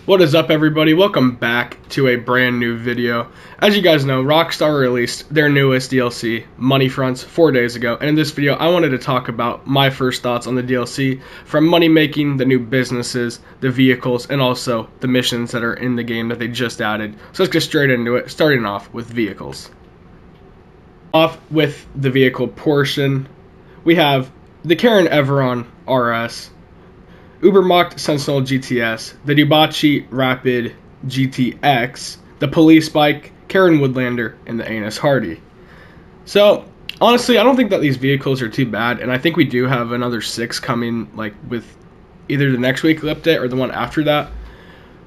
What is up, everybody? Welcome back to a brand new video. As you guys know, Rockstar released their newest DLC, Money Fronts, 4 days ago, and in this video I wanted to talk about my first thoughts on the DLC, from money making, the new businesses, the vehicles, and also the missions that are in the game that they just added. So let's get straight into it, starting off with vehicles. Off with the vehicle portion, we have the Karen Everon RS, Ubermacht Sentinel GTS, the Debauchee Rapid GTX, the Police Bike, Karen Woodlander, and the Anus Hardy. So, honestly, I don't think that these vehicles are too bad, and I think we do have another 6 coming, like, with either the next weekly update or the one after that.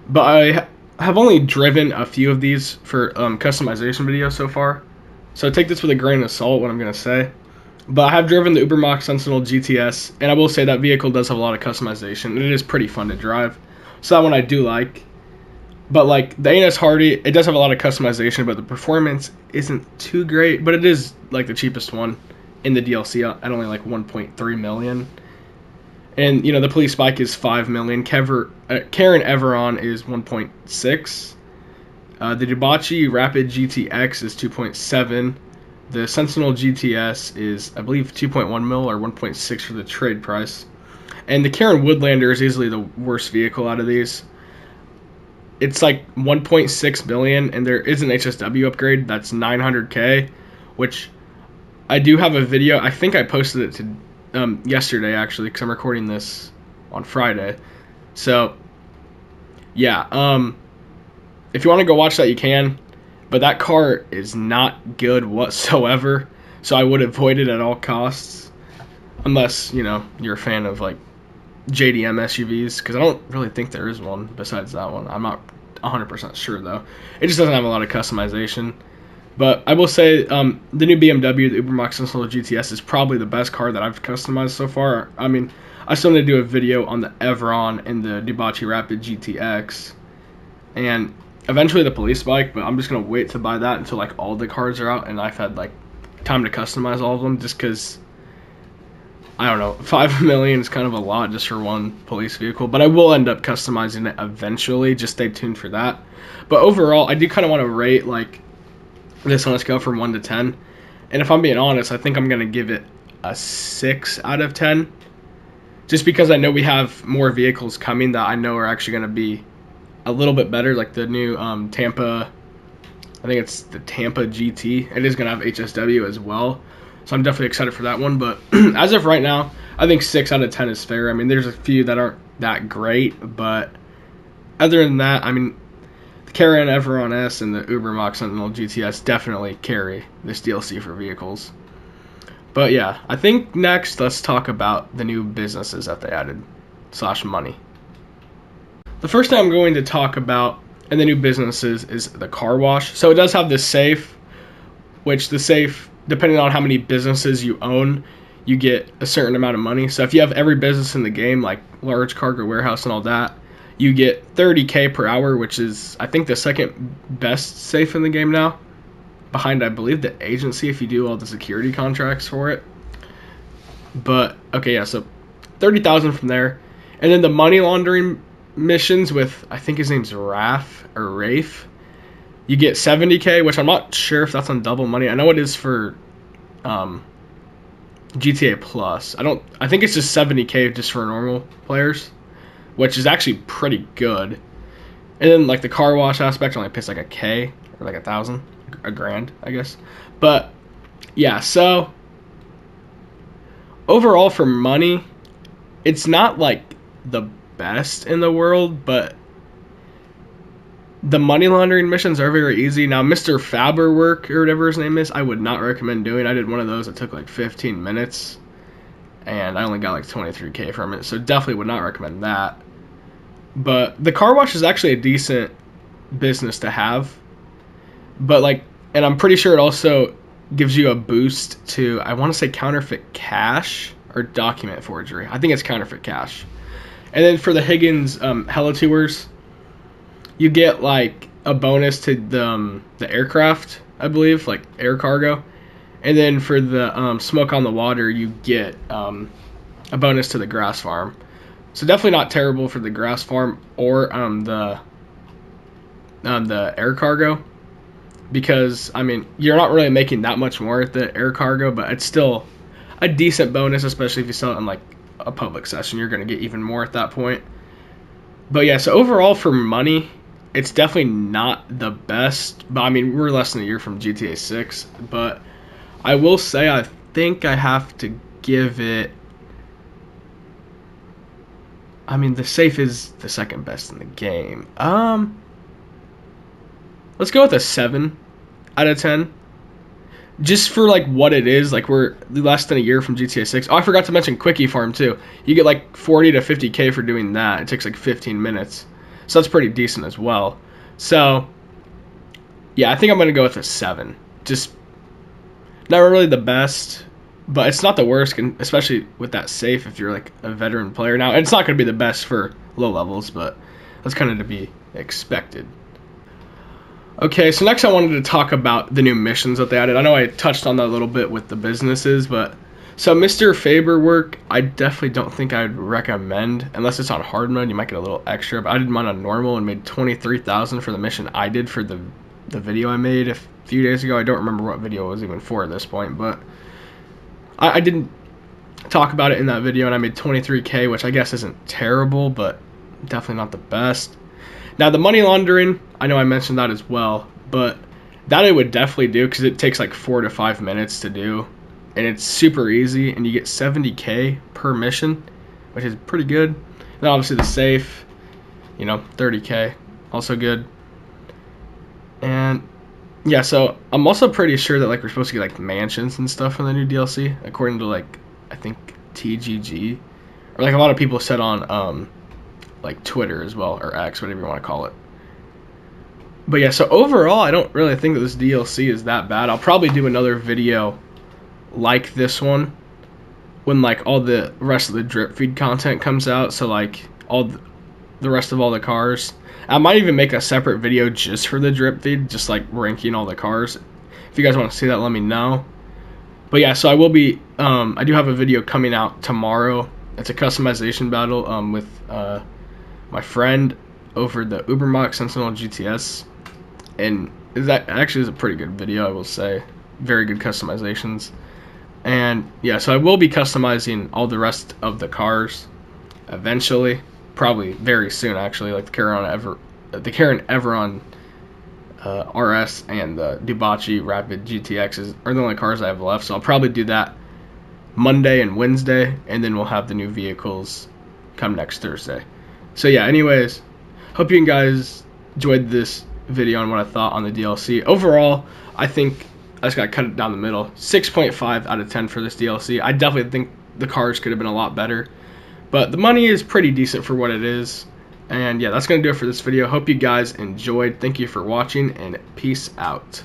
But I have only driven a few of these for customization videos so far, so take this with a grain of salt, what I'm going to say. But I have driven the Ubermacht Sentinel GTS, and I will say that vehicle does have a lot of customization, and it is pretty fun to drive. So that one I do like. But like the Anus Hardy, it does have a lot of customization, but the performance isn't too great. But it is like the cheapest one in the DLC at only like 1.3 million. And you know, the Police Bike is 5 million. Karen Everon is 1.6. The Debauchee Rapid GTX is 2.7. The Sentinel GTS is, I believe, 2.1 mil or 1.6 for the trade price. And the Karen Woodlander is easily the worst vehicle out of these. It's like 1.6 billion, and there is an HSW upgrade that's 900k, which I do have a video. I think I posted it to yesterday, actually, because I'm recording this on Friday. So, yeah, if you want to go watch that, you can. But that car is not good whatsoever, so I would avoid it at all costs. Unless, you know, you're a fan of, like, JDM SUVs, because I don't really think there is one besides that one. I'm not 100% sure, though. It just doesn't have a lot of customization. But I will say the new BMW, the Ubermacht Sentinel GTS, is probably the best car that I've customized so far. I mean, I still need to do a video on the Everon and the Debauchee Rapid GTX. And eventually the Police Bike, but I'm just going to wait to buy that until like all the cars are out and I've had like time to customize all of them, just because, I don't know, 5 million is kind of a lot just for one police vehicle, but I will end up customizing it eventually. Just stay tuned for that. But overall, I do kind of want to rate like this on a scale from 1 to 10, and if I'm being honest, I think I'm going to give it a 6 out of 10, just because I know we have more vehicles coming that I know are actually going to be a little bit better, like the new Tampa, I think it's the Tampa GT. It is going to have HSW as well, so I'm definitely excited for that one. But as of right now, I think 6 out of 10 is fair. I mean, there's a few that aren't that great, but other than that, I mean, the Karen Everon S and the Ubermacht Sentinel GTS definitely carry this DLC for vehicles. But yeah, I think next let's talk about the new businesses that they added / money. The first thing I'm going to talk about in the new businesses is the car wash. So it does have this safe, which the safe, depending on how many businesses you own, you get a certain amount of money. So if you have every business in the game, like large cargo warehouse and all that, you get 30k per hour, which is, I think, the second best safe in the game now, behind, I believe, the agency if you do all the security contracts for it. But okay, yeah, so 30,000 from there. And then the money laundering missions with, I think his name's Rafe, you get 70k, which I'm not sure if that's on double money. I know it is for GTA Plus. I think it's just 70k just for normal players, which is actually pretty good. And then like the car wash aspect only pays like a k or like a grand, I guess. But yeah, so overall for money, it's not like the best in the world, but the money laundering missions are very easy. Now, Mr. Faberwork, or whatever his name is, I would not recommend doing. I did one of those that took like 15 minutes, and I only got like 23k from it, so definitely would not recommend that. But the car wash is actually a decent business to have, but like, and I'm pretty sure it also gives you a boost to, I want to say, counterfeit cash or document forgery. I think it's counterfeit cash. And then for the Higgins Hella Tours, you get like a bonus to the aircraft, I believe, like air cargo. And then for the Smoke on the Water, you get a bonus to the grass farm. So definitely not terrible for the grass farm or the the air cargo, because I mean you're not really making that much more at the air cargo, but it's still a decent bonus, especially if you sell it in like a public session. You're going to get even more at that point. But yeah, so overall for money, it's definitely not the best. But I mean, we're less than a year from GTA 6, but I will say I think I have to give it. I mean, the safe is the second best in the game. Let's go with a 7 out of 10. Just for like what it is, like we're less than a year from GTA 6. Oh, I forgot to mention Quickie Farm too. You get like 40 to 50k for doing that. It takes like 15 minutes, so that's pretty decent as well. So yeah, I think I'm gonna go with a 7. Just not really the best, but it's not the worst, especially with that safe if you're like a veteran player. Now it's not gonna be the best for low levels, but that's kind of to be expected. Okay, so next I wanted to talk about the new missions that they added. I know I touched on that a little bit with the businesses, but so Mr. Faber work, I definitely don't think I would recommend unless it's on hard mode. You might get a little extra, but I did mine on normal and made 23,000 for the mission I did for the video I made a few days ago. I don't remember what video it was even for at this point, but I didn't talk about it in that video, and I made 23k, which I guess isn't terrible, but definitely not the best. Now, the money laundering, I know I mentioned that as well, but that I would definitely do because it takes like 4 to 5 minutes to do, and it's super easy, and you get 70k per mission, which is pretty good. And obviously the safe, 30k, also good. And yeah, so I'm also pretty sure that like we're supposed to get like mansions and stuff in the new DLC, according to like I think TGG, or like a lot of people said on like Twitter as well, or X, whatever you want to call it. But yeah, so overall, I don't really think that this DLC is that bad. I'll probably do another video like this one when like all the rest of the drip feed content comes out. So like all the rest of all the cars. I might even make a separate video just for the drip feed, just like ranking all the cars. If you guys want to see that, let me know. But yeah, so I will be. I do have a video coming out tomorrow. It's a customization battle with my friend over the Ubermax Sentinel GTS, and that actually is a pretty good video, I will say. Very good customizations. And yeah, so I will be customizing all the rest of the cars eventually, probably very soon actually, like the Karen Everon RS and the Dubachi Rapid GTXs are the only cars I have left, so I'll probably do that Monday and Wednesday, and then we'll have the new vehicles come next Thursday. So yeah, anyways, hope you guys enjoyed this video on what I thought on the DLC. Overall, I think I just got to cut it down the middle. 6.5 out of 10 for this DLC. I definitely think the cars could have been a lot better, but the money is pretty decent for what it is. And yeah, that's going to do it for this video. Hope you guys enjoyed. Thank you for watching, and peace out.